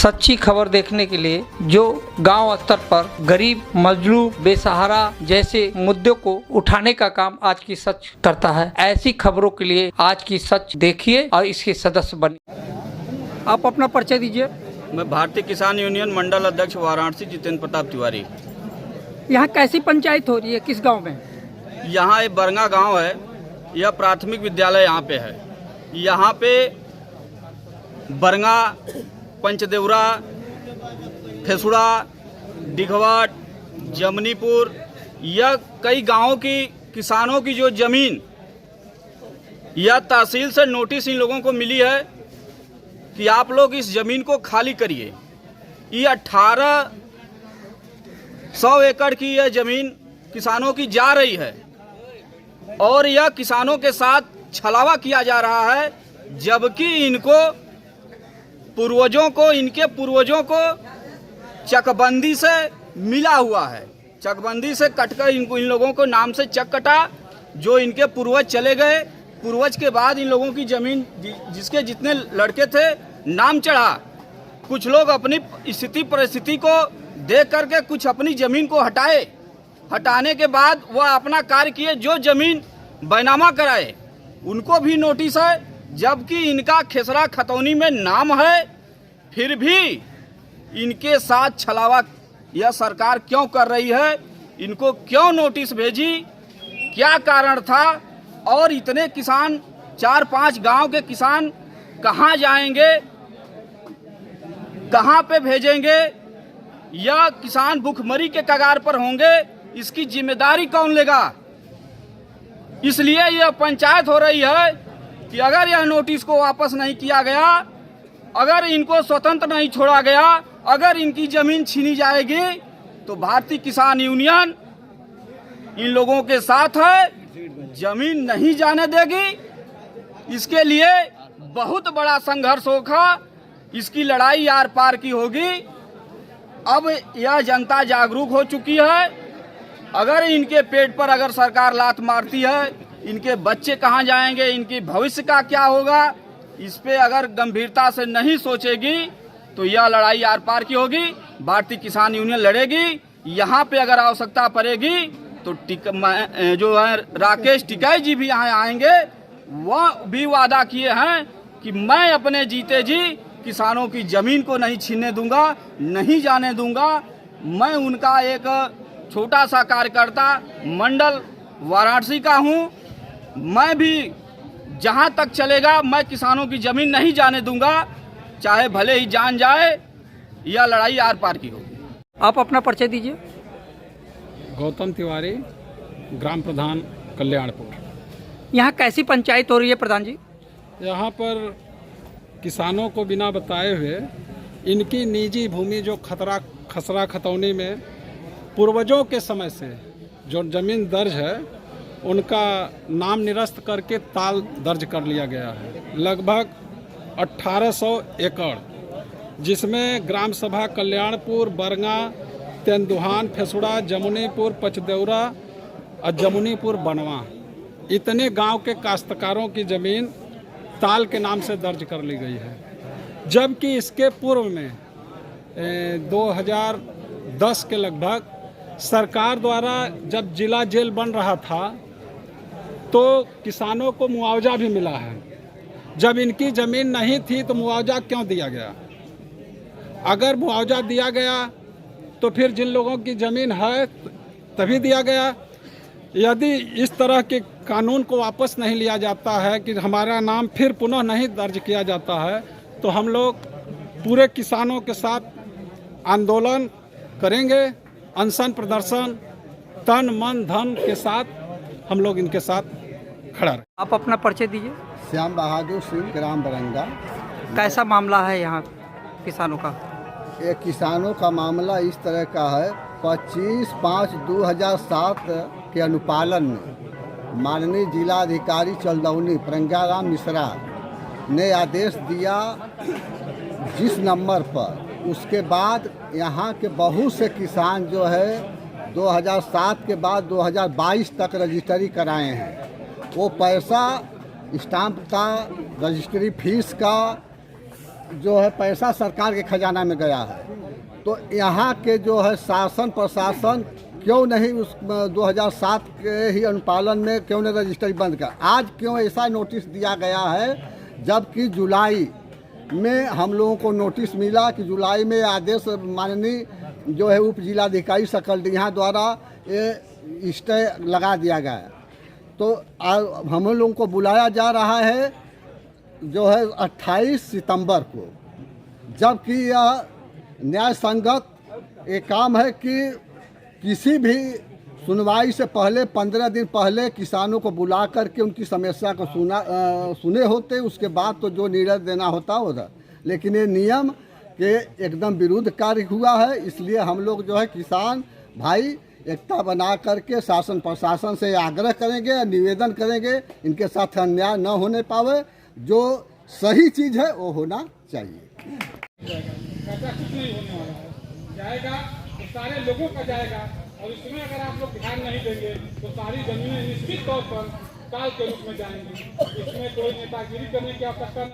सच्ची खबर देखने के लिए जो गांव स्तर पर गरीब, मजलूम, बेसहारा जैसे मुद्दों को उठाने का काम आज की सच करता है। ऐसी खबरों के लिए आज की सच देखिए और इसके सदस्य बनिए। आप अपना परिचय दीजिए। मैं भारतीय किसान यूनियन मंडल अध्यक्ष वाराणसी जितेंद्र प्रताप तिवारी। यहाँ कैसी पंचायत हो रही है, किस गाँव में? यहाँ एक बरंगा गांव है, यह प्राथमिक विद्यालय यहाँ पे है। यहाँ पे बरंगा, पंचदेवरा, फेसुड़ा, दिघवाट, जमनीपुर, यह कई गांवों की किसानों की जो जमीन यह तहसील से नोटिस इन लोगों को मिली है कि आप लोग इस जमीन को खाली करिए। ये 1800 एकड़ की यह जमीन किसानों की जा रही है और यह किसानों के साथ छलावा किया जा रहा है, जबकि इनके पूर्वजों को चकबंदी से मिला हुआ है। चकबंदी से कटकर इन लोगों को नाम से चक कटा, जो इनके पूर्वज चले गए। पूर्वज के बाद इन लोगों की जमीन जिसके जितने लड़के थे नाम चढ़ा। कुछ लोग अपनी स्थिति परिस्थिति को देख करके कुछ अपनी जमीन को हटाने के बाद वह अपना कार्य किए, जो जमीन बैनामा कराए उनको भी नोटिस है, जबकि इनका खेसरा खतौनी में नाम है। फिर भी इनके साथ छलावा यह सरकार क्यों कर रही है? इनको क्यों नोटिस भेजी? क्या कारण था? और इतने किसान 4-5 गांव के किसान कहां जाएंगे, कहां पे भेजेंगे? यह किसान भूखमरी के कगार पर होंगे, इसकी जिम्मेदारी कौन लेगा? इसलिए यह पंचायत हो रही है कि अगर यह नोटिस को वापस नहीं किया गया, अगर इनको स्वतंत्र नहीं छोड़ा गया, अगर इनकी जमीन छीनी जाएगी तो भारतीय किसान यूनियन इन लोगों के साथ है, जमीन नहीं जाने देगी। इसके लिए बहुत बड़ा संघर्ष होगा, इसकी लड़ाई आर पार की होगी। अब यह जनता जागरूक हो चुकी है। अगर इनके पेट पर अगर सरकार लात मारती है, इनके बच्चे कहाँ जाएंगे, इनकी भविष्य का क्या होगा, इस पे अगर गंभीरता से नहीं सोचेगी तो यह लड़ाई आर पार की होगी। भारतीय किसान यूनियन लड़ेगी। यहाँ पे अगर आवश्यकता पड़ेगी तो जो है राकेश टिकैत जी भी यहाँ आएंगे। वह भी वादा किए हैं कि मैं अपने जीते जी किसानों की जमीन को नहीं छीनने दूंगा, नहीं जाने दूंगा। मैं उनका एक छोटा सा कार्यकर्ता मंडल वाराणसी का हूँ। मैं भी जहाँ तक चलेगा मैं किसानों की जमीन नहीं जाने दूंगा, चाहे भले ही जान जाए। यह लड़ाई आर पार की होगी। आप अपना परिचय दीजिए। गौतम तिवारी, ग्राम प्रधान कल्याणपुर। यहाँ कैसी पंचायत हो रही है प्रधान जी? यहाँ पर किसानों को बिना बताए हुए इनकी निजी भूमि जो खसरा खतौनी में पूर्वजों के समय से जो जमीन दर्ज है उनका नाम निरस्त करके ताल दर्ज कर लिया गया है। लगभग 1800 एकड़, जिसमें ग्राम सभा कल्याणपुर, बरंगा, तेंदुहान, फेसुड़ा, जमुनीपुर, पचदेवरा और जमुनीपुर बनवा, इतने गांव के काश्तकारों की ज़मीन ताल के नाम से दर्ज कर ली गई है। जबकि इसके पूर्व में 2010 के लगभग सरकार द्वारा जब जिला जेल बन रहा था तो किसानों को मुआवजा भी मिला है। जब इनकी ज़मीन नहीं थी तो मुआवजा क्यों दिया गया? अगर मुआवजा दिया गया तो फिर जिन लोगों की ज़मीन है तभी दिया गया। यदि इस तरह के कानून को वापस नहीं लिया जाता है कि हमारा नाम फिर पुनः नहीं दर्ज किया जाता है, तो हम लोग पूरे किसानों के साथ आंदोलन करेंगे, अनशन प्रदर्शन, तन मन धन के साथ हम लोग इनके साथ खड़ा रहें। आप अपना परिचय दीजिए। श्याम बहादुर सिंह, ग्राम बरंगा। कैसा मामला है यहाँ किसानों का? ये किसानों का मामला इस तरह का है, 25/5/2007 के अनुपालन में माननीय जिलाधिकारी चंदौनी प्रज्ञाराम मिश्रा ने आदेश दिया जिस नंबर पर, उसके बाद यहाँ के बहुत से किसान जो है 2007 के बाद 2022 तक रजिस्ट्री कराए हैं। वो पैसा स्टाम्प का, रजिस्ट्री फीस का जो है पैसा सरकार के खजाना में गया है, तो यहाँ के जो है शासन प्रशासन क्यों नहीं उस 2007 के ही अनुपालन में क्यों नहीं रजिस्ट्री बंद कर। आज क्यों ऐसा नोटिस दिया गया है, जबकि जुलाई में हम लोगों को नोटिस मिला कि जुलाई में आदेश माननीय जो है उप जिलाधिकारी सकलडीहा द्वारा ये स्टे लगा दिया गया है। तो हम लोगों को बुलाया जा रहा है जो है 28 सितंबर को, जबकि यह न्याय संगत एक काम है कि किसी भी सुनवाई से पहले 15 दिन पहले किसानों को बुला करके उनकी समस्या को सुने होते, उसके बाद तो जो निर्णय देना होता होता। लेकिन ये नियम के एकदम विरुद्ध कार्य हुआ है। इसलिए हम लोग जो है किसान भाई एकता बना करके शासन प्रशासन से आग्रह करेंगे, निवेदन करेंगे इनके साथ अन्याय न होने पावे, जो सही चीज़ है वो होना चाहिए। ऐसा कुछ नहीं होने वाला है, जाएगा तो सारे लोगों का जाएगा, और इसमें अगर आप लोग ध्यान नहीं देंगे तो सारी जमीनें निश्चित तौर पर काल के रूप में जाएंगी। इसमें कोई नेतागिरी करने की आवश्यकता नहीं।